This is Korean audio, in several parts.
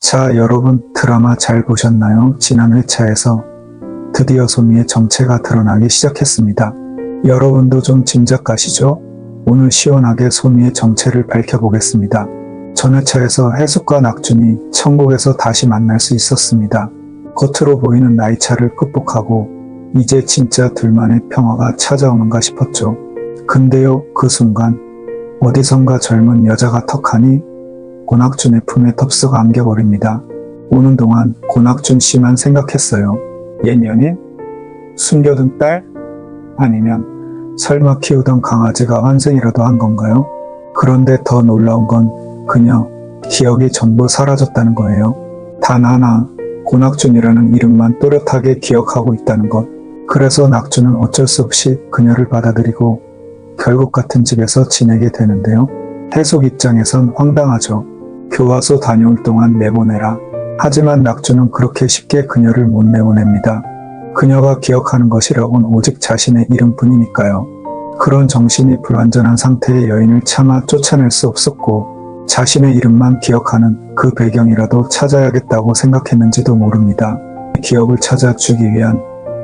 자, 여러분 드라마 잘 보셨나요? 지난 회차에서 드디어 소미의 정체가 드러나기 시작했습니다. 여러분도 좀 짐작 가시죠? 오늘 시원하게 소미의 정체를 밝혀보겠습니다. 전 회차에서 해숙과 낙준이 천국에서 다시 만날 수 있었습니다. 겉으로 보이는 나이차를 극복하고 이제 진짜 둘만의 평화가 찾아오는가 싶었죠. 근데요, 그 순간 어디선가 젊은 여자가 턱하니 고낙준의 품에 덥석 안겨버립니다. 오는 동안 고낙준 씨만 생각했어요. 옛 연인? 숨겨둔 딸? 아니면 설마 키우던 강아지가 환생이라도 한 건가요? 그런데 더 놀라운 건 그녀 기억이 전부 사라졌다는 거예요. 단 하나 고낙준이라는 이름만 또렷하게 기억하고 있다는 것. 그래서 낙준은 어쩔 수 없이 그녀를 받아들이고 결국 같은 집에서 지내게 되는데요. 해숙 입장에선 황당하죠. 교화소 다녀올 동안 내보내라. 하지만 낙준은 그렇게 쉽게 그녀를 못 내보냅니다. 그녀가 기억하는 것이라곤 오직 자신의 이름뿐이니까요. 그런 정신이 불완전한 상태의 여인을 차마 쫓아낼 수 없었고 자신의 이름만 기억하는 그 배경이라도 찾아야겠다고 생각했는지도 모릅니다. 기억을 찾아주기 위한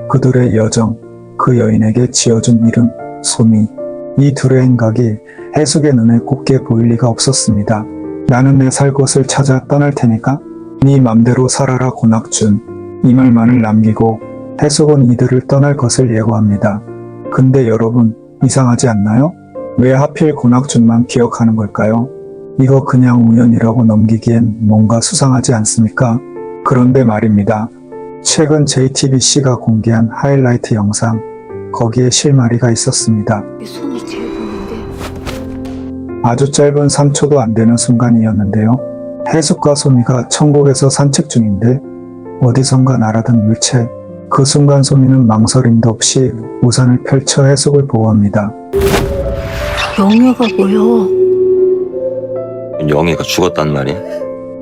그들의 여정, 그 여인에게 지어준 이름, 소미. 이 둘의 행각이 해숙의 눈에 곱게 보일 리가 없었습니다. 나는 내 살 곳을 찾아 떠날 테니까 네 맘대로 살아라 고낙준. 이 말만을 남기고 해숙은 이들을 떠날 것을 예고합니다. 근데 여러분 이상하지 않나요? 왜 하필 고낙준만 기억하는 걸까요? 이거 그냥 우연이라고 넘기기엔 뭔가 수상하지 않습니까? 그런데 말입니다. 최근 JTBC가 공개한 하이라이트 영상, 거기에 실마리가 있었습니다. 손이 제일 보는데. 아주 짧은 3초도 안 되는 순간이었는데요. 해숙과 소미가 천국에서 산책 중인데 어디선가 날아든 물체. 그 순간 소미는 망설임도 없이 우산을 펼쳐 해숙을 보호합니다. 영화가 보여. 영애가 죽었단 말이야?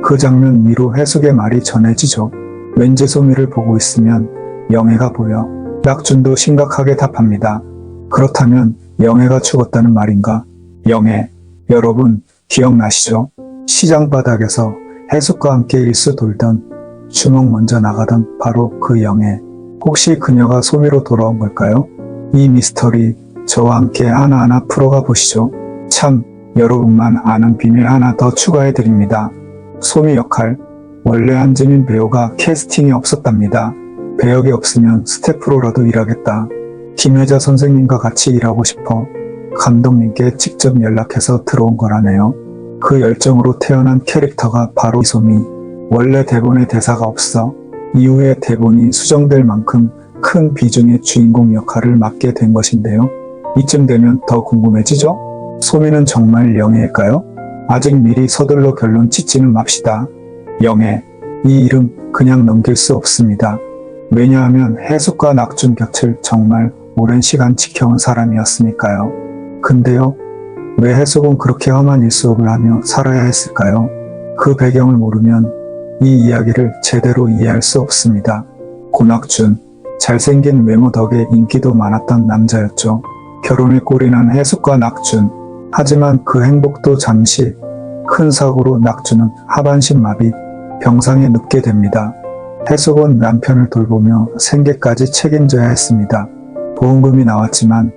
그 장면 위로 해숙의 말이 전해지죠. 왠지 소미를 보고 있으면 영애가 보여. 낙준도 심각하게 답합니다. 그렇다면 영애가 죽었다는 말인가? 영애, 여러분 기억나시죠? 시장 바닥에서 해숙과 함께 일수 돌던 주먹 먼저 나가던 바로 그 영애. 혹시 그녀가 소미로 돌아온 걸까요? 이 미스터리 저와 함께 하나하나 풀어가 보시죠. 참, 여러분만 아는 비밀 하나 더 추가해 드립니다. 소미 역할, 원래 한지민 배우가 캐스팅이 없었답니다. 배역이 없으면 스태프로라도 일하겠다. 김혜자 선생님과 같이 일하고 싶어 감독님께 직접 연락해서 들어온 거라네요. 그 열정으로 태어난 캐릭터가 바로 이소미. 원래 대본에 대사가 없어 이후에 대본이 수정될 만큼 큰 비중의 주인공 역할을 맡게 된 것인데요. 이쯤 되면 더 궁금해지죠? 소미는 정말 영애일까요? 아직 미리 서둘러 결론 짓지는 맙시다. 영애, 이 이름 그냥 넘길 수 없습니다. 왜냐하면 해숙과 낙준 곁을 정말 오랜 시간 지켜온 사람이었으니까요. 근데요, 왜 해숙은 그렇게 험한 일수업을 하며 살아야 했을까요? 그 배경을 모르면 이 이야기를 제대로 이해할 수 없습니다. 고낙준, 잘생긴 외모 덕에 인기도 많았던 남자였죠. 결혼에 꼴이 난 해숙과 낙준. 하지만 그 행복도 잠시. 큰 사고로 낙준은 하반신 마비, 병상에 눕게 됩니다. 해숙은 남편을 돌보며 생계까지 책임져야 했습니다. 보험금이 나왔지만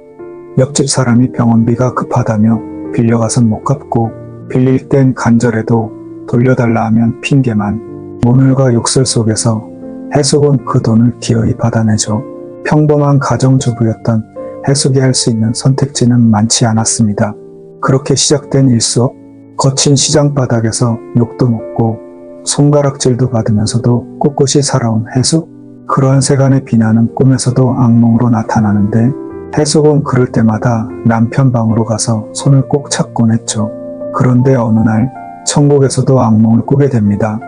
옆집 사람이 병원비가 급하다며 빌려가선 못 갚고 빌릴 땐 간절해도 돌려달라 하면 핑계만. 모멸과 욕설 속에서 해숙은 그 돈을 기어이 받아내죠. 평범한 가정주부였던 해숙이 할 수 있는 선택지는 많지 않았습니다. 그렇게 시작된 일수업, 거친 시장 바닥에서 욕도 먹고 손가락질도 받으면서도 꿋꿋이 살아온 해숙. 그러한 세간의 비난은 꿈에서도 악몽으로 나타나는데 해숙은 그럴 때마다 남편 방으로 가서 손을 꼭 잡곤 했죠. 그런데 어느 날 천국에서도 악몽을 꾸게 됩니다.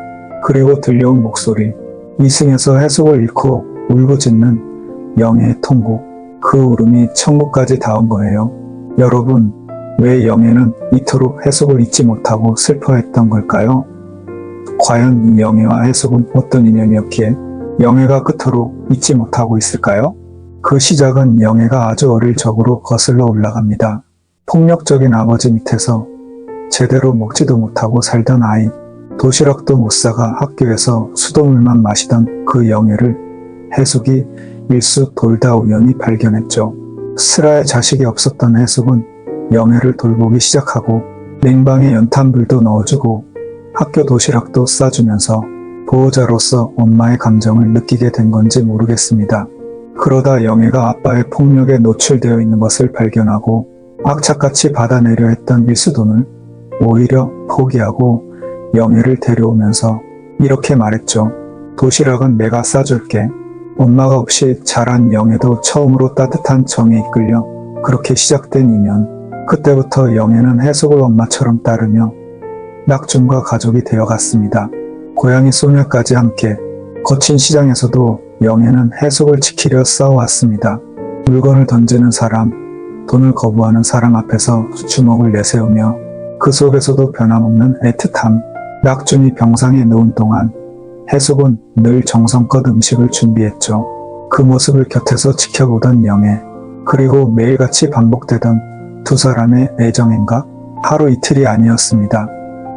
그리고 들려온 목소리, 이승에서 해숙을 잃고 울부짖는 영애의 통곡. 그 울음이 천국까지 닿은 거예요. 여러분, 왜 영애는 이토록 해숙을 잊지 못하고 슬퍼했던 걸까요? 과연 이 영애와 해숙은 어떤 인연이었기에 영애가 그토록 잊지 못하고 있을까요? 그 시작은 영애가 아주 어릴 적으로 거슬러 올라갑니다. 폭력적인 아버지 밑에서 제대로 먹지도 못하고 살던 아이. 도시락도 못 사가 학교에서 수돗물만 마시던 그 영애를 해숙이 일수 돌다 우연히 발견했죠. 슬아에 자식이 없었던 해숙은 영애를 돌보기 시작하고 냉방에 연탄불도 넣어주고 학교 도시락도 싸주면서 보호자로서 엄마의 감정을 느끼게 된 건지 모르겠습니다. 그러다 영애가 아빠의 폭력에 노출되어 있는 것을 발견하고 악착같이 받아내려 했던 일수돈을 오히려 포기하고 영애를 데려오면서 이렇게 말했죠. 도시락은 내가 싸줄게. 엄마가 없이 자란 영애도 처음으로 따뜻한 정에 이끌려 그렇게 시작된 인연. 그때부터 영애는 해숙을 엄마처럼 따르며 낙준과 가족이 되어갔습니다. 고양이 소녀까지 함께 거친 시장에서도 영애는 해숙을 지키려 싸워왔습니다. 물건을 던지는 사람, 돈을 거부하는 사람 앞에서 주먹을 내세우며 그 속에서도 변함없는 애틋함. 낙준이 병상에 누운 동안 해숙은 늘 정성껏 음식을 준비했죠. 그 모습을 곁에서 지켜보던 영애. 그리고 매일같이 반복되던 두 사람의 애정행각. 하루 이틀이 아니었습니다.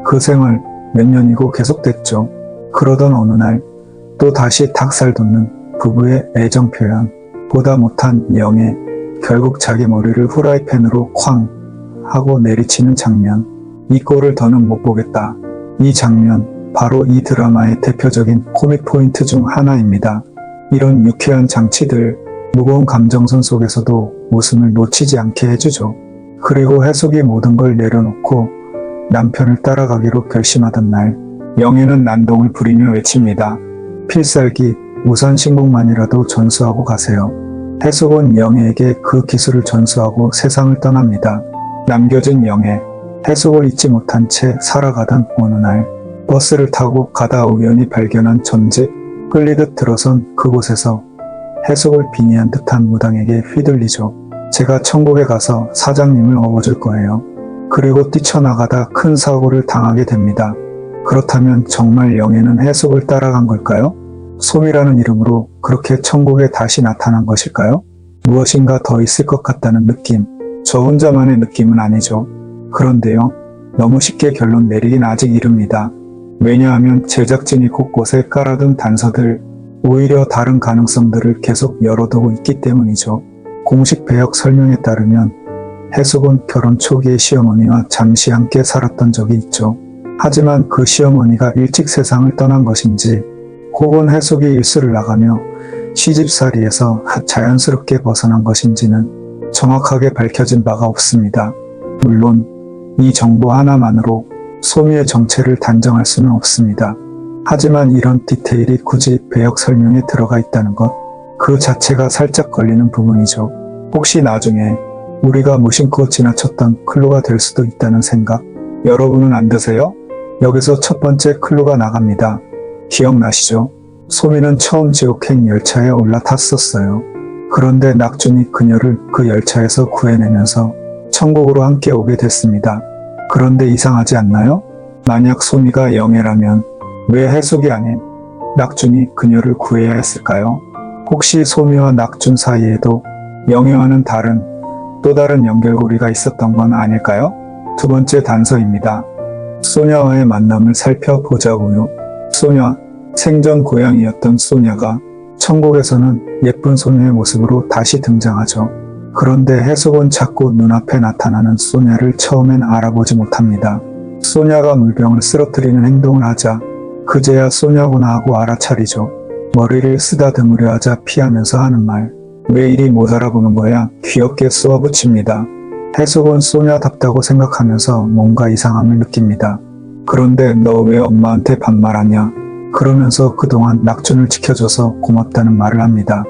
그 생활 몇 년이고 계속됐죠. 그러던 어느 날 또 다시 닭살 돋는 부부의 애정 표현. 보다 못한 영애. 결국 자기 머리를 후라이팬으로 쾅 하고 내리치는 장면. 이 꼴을 더는 못 보겠다. 이 장면 바로 이 드라마의 대표적인 코믹 포인트 중 하나입니다. 이런 유쾌한 장치들, 무거운 감정선 속에서도 웃음을 놓치지 않게 해주죠. 그리고 해숙이 모든 걸 내려놓고 남편을 따라가기로 결심하던 날, 영애는 난동을 부리며 외칩니다. 필살기, 우선 신곡만이라도 전수하고 가세요. 해숙은 영애에게 그 기술을 전수하고 세상을 떠납니다. 남겨진 영애, 해숙을 잊지 못한 채 살아가던 어느 날, 버스를 타고 가다 우연히 발견한 전집, 끌리듯 들어선 그곳에서 해숙을 빙의한 듯한 무당에게 휘둘리죠. 제가 천국에 가서 사장님을 업어줄 거예요. 그리고 뛰쳐나가다 큰 사고를 당하게 됩니다. 그렇다면 정말 영애는 해숙을 따라간 걸까요? 솜이라는 이름으로 그렇게 천국에 다시 나타난 것일까요? 무엇인가 더 있을 것 같다는 느낌. 저 혼자만의 느낌은 아니죠. 그런데요, 너무 쉽게 결론 내리긴 아직 이릅니다. 왜냐하면 제작진이 곳곳에 깔아둔 단서들, 오히려 다른 가능성들을 계속 열어두고 있기 때문이죠. 공식 배역 설명에 따르면 해숙은 결혼 초기에 시어머니와 잠시 함께 살았던 적이 있죠. 하지만 그 시어머니가 일찍 세상을 떠난 것인지, 혹은 해숙이 일수를 나가며 시집살이에서 자연스럽게 벗어난 것인지는 정확하게 밝혀진 바가 없습니다. 물론 이 정보 하나만으로 소미의 정체를 단정할 수는 없습니다. 하지만 이런 디테일이 굳이 배역 설명에 들어가 있다는 것, 그 자체가 살짝 걸리는 부분이죠. 혹시 나중에 우리가 무심코 지나쳤던 클루가 될 수도 있다는 생각, 여러분은 안 드세요? 여기서 첫 번째 클루가 나갑니다. 기억나시죠? 소미는 처음 지옥행 열차에 올라탔었어요. 그런데 낙준이 그녀를 그 열차에서 구해내면서 천국으로 함께 오게 됐습니다. 그런데 이상하지 않나요? 만약 소미가 영애라면 왜 해숙이 아닌 낙준이 그녀를 구해야 했을까요? 혹시 소미와 낙준 사이에도 영애와는 또 다른 연결고리가 있었던 건 아닐까요? 두 번째 단서입니다. 소녀와의 만남을 살펴보자고요. 소녀, 생전 고양이였던 소녀가 천국에서는 예쁜 소녀의 모습으로 다시 등장하죠. 그런데 해숙은 자꾸 눈앞에 나타나는 소녀를 처음엔 알아보지 못합니다. 소녀가 물병을 쓰러뜨리는 행동을 하자 그제야 소녀구나 하고 알아차리죠. 머리를 쓰다듬으려 하자 피하면서 하는 말, 왜 이리 못 알아보는 거야? 귀엽게 쏘아붙입니다. 해숙은 소녀답다고 생각하면서 뭔가 이상함을 느낍니다. 그런데 너 왜 엄마한테 반말하냐? 그러면서 그동안 낙준을 지켜줘서 고맙다는 말을 합니다.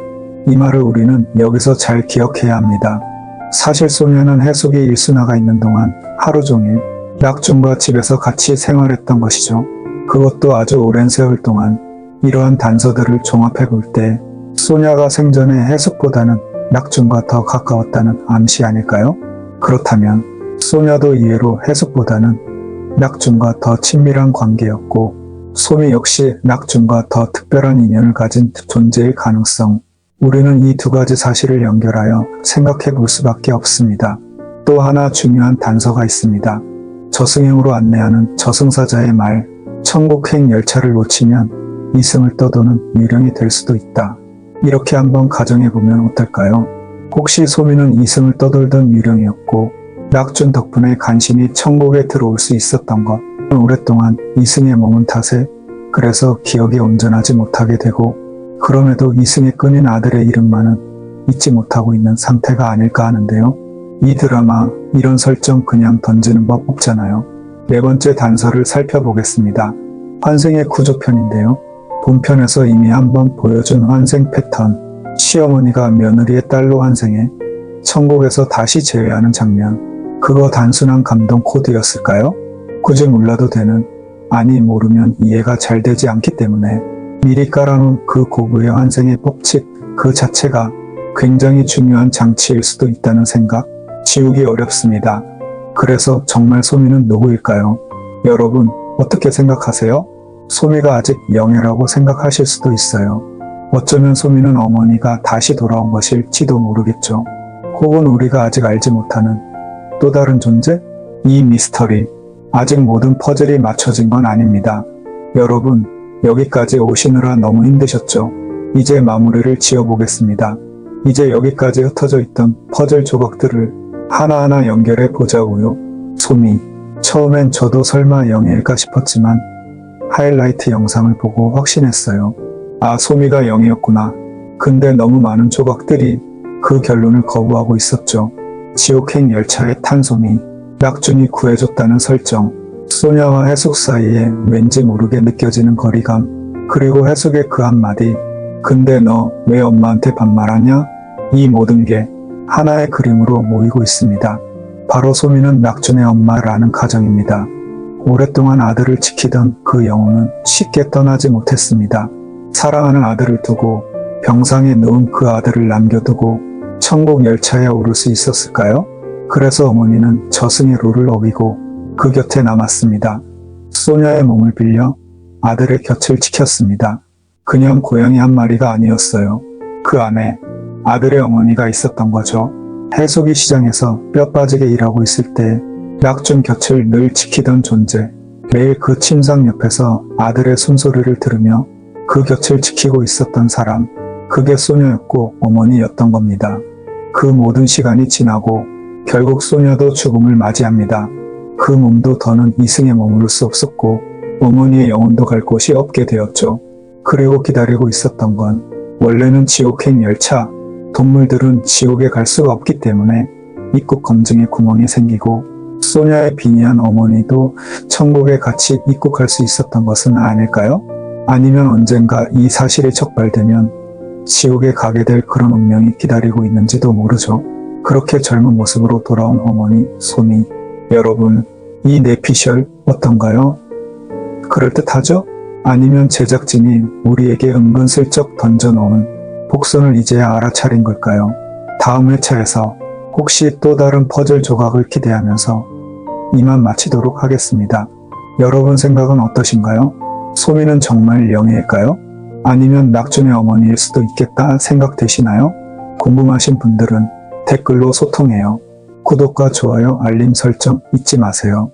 이 말을 우리는 여기서 잘 기억해야 합니다. 사실 소녀는 해숙이 일수나가 있는 동안 하루 종일 낙준과 집에서 같이 생활했던 것이죠. 그것도 아주 오랜 세월 동안. 이러한 단서들을 종합해 볼 때 소녀가 생전에 해숙보다는 낙준과 더 가까웠다는 암시 아닐까요? 그렇다면 소녀도 이해로 해숙보다는 낙준과 더 친밀한 관계였고 소미 역시 낙준과 더 특별한 인연을 가진 존재일 가능성, 우리는 이 두 가지 사실을 연결하여 생각해 볼 수밖에 없습니다. 또 하나 중요한 단서가 있습니다. 저승행으로 안내하는 저승사자의 말, 천국행 열차를 놓치면 이승을 떠도는 유령이 될 수도 있다. 이렇게 한번 가정해보면 어떨까요? 혹시 소민은 이승을 떠돌던 유령이었고 낙준 덕분에 간신히 천국에 들어올 수 있었던 것. 오랫동안 이승의 머문 탓에 그래서 기억이 온전하지 못하게 되고 그럼에도 이승의 끈인 아들의 이름만은 잊지 못하고 있는 상태가 아닐까 하는데요. 이 드라마 이런 설정 그냥 던지는 법 없잖아요. 네 번째 단서를 살펴보겠습니다. 환생의 구조편인데요. 본편에서 이미 한번 보여준 환생 패턴, 시어머니가 며느리의 딸로 환생해 천국에서 다시 재회하는 장면, 그거 단순한 감동 코드였을까요? 굳이 몰라도 되는, 아니 모르면 이해가 잘 되지 않기 때문에 미리 깔아놓은 그 고부의 환생의 법칙 그 자체가 굉장히 중요한 장치일 수도 있다는 생각, 지우기 어렵습니다. 그래서 정말 소미는 누구일까요? 여러분 어떻게 생각하세요? 소미가 아직 영예라고 생각하실 수도 있어요. 어쩌면 소미는 어머니가 다시 돌아온 것일지도 모르겠죠. 혹은 우리가 아직 알지 못하는 또 다른 존재? 이 미스터리, 아직 모든 퍼즐이 맞춰진 건 아닙니다. 여러분, 여기까지 오시느라 너무 힘드셨죠? 이제 마무리를 지어보겠습니다. 이제 여기까지 흩어져 있던 퍼즐 조각들을 하나하나 연결해 보자고요. 소미, 처음엔 저도 설마 영예일까 싶었지만 하이라이트 영상을 보고 확신했어요. 아, 소미가 영이었구나. 근데 너무 많은 조각들이 그 결론을 거부하고 있었죠. 지옥행 열차에 탄 소미, 낙준이 구해줬다는 설정, 소냐와 해숙 사이에 왠지 모르게 느껴지는 거리감, 그리고 해숙의 그 한마디, 근데 너 왜 엄마한테 반말하냐? 이 모든 게 하나의 그림으로 모이고 있습니다. 바로 소미는 낙준의 엄마라는 가정입니다. 오랫동안 아들을 지키던 그 영혼은 쉽게 떠나지 못했습니다. 사랑하는 아들을 두고 병상에 누운 그 아들을 남겨두고 천국 열차에 오를 수 있었을까요? 그래서 어머니는 저승의 룰을 어기고 그 곁에 남았습니다. 소냐의 몸을 빌려 아들의 곁을 지켰습니다. 그냥 고양이 한 마리가 아니었어요. 그 안에 아들의 어머니가 있었던 거죠. 해숙이 시장에서 뼈 빠지게 일하고 있을 때 낙준 곁을 늘 지키던 존재, 매일 그 침상 옆에서 아들의 숨소리를 들으며 그 곁을 지키고 있었던 사람, 그게 소녀였고 어머니였던 겁니다. 그 모든 시간이 지나고 결국 소녀도 죽음을 맞이합니다. 그 몸도 더는 이승에 머무를 수 없었고 어머니의 영혼도 갈 곳이 없게 되었죠. 그리고 기다리고 있었던 건 원래는 지옥행 열차, 동물들은 지옥에 갈 수가 없기 때문에 입국 검증에 구멍이 생기고 소냐의 빙의한 어머니도 천국에 같이 입국할 수 있었던 것은 아닐까요? 아니면 언젠가 이 사실이 적발되면 지옥에 가게 될 그런 운명이 기다리고 있는지도 모르죠. 그렇게 젊은 모습으로 돌아온 어머니 소미, 여러분 이 내피셜 어떤가요? 그럴듯하죠? 아니면 제작진이 우리에게 은근슬쩍 던져놓은 복선을 이제야 알아차린 걸까요? 다음 회차에서 혹시 또 다른 퍼즐 조각을 기대하면서 이만 마치도록 하겠습니다. 여러분 생각은 어떠신가요? 소미는 정말 영예일까요? 아니면 낙준의 어머니일 수도 있겠다 생각되시나요? 궁금하신 분들은 댓글로 소통해요. 구독과 좋아요, 알림 설정 잊지 마세요.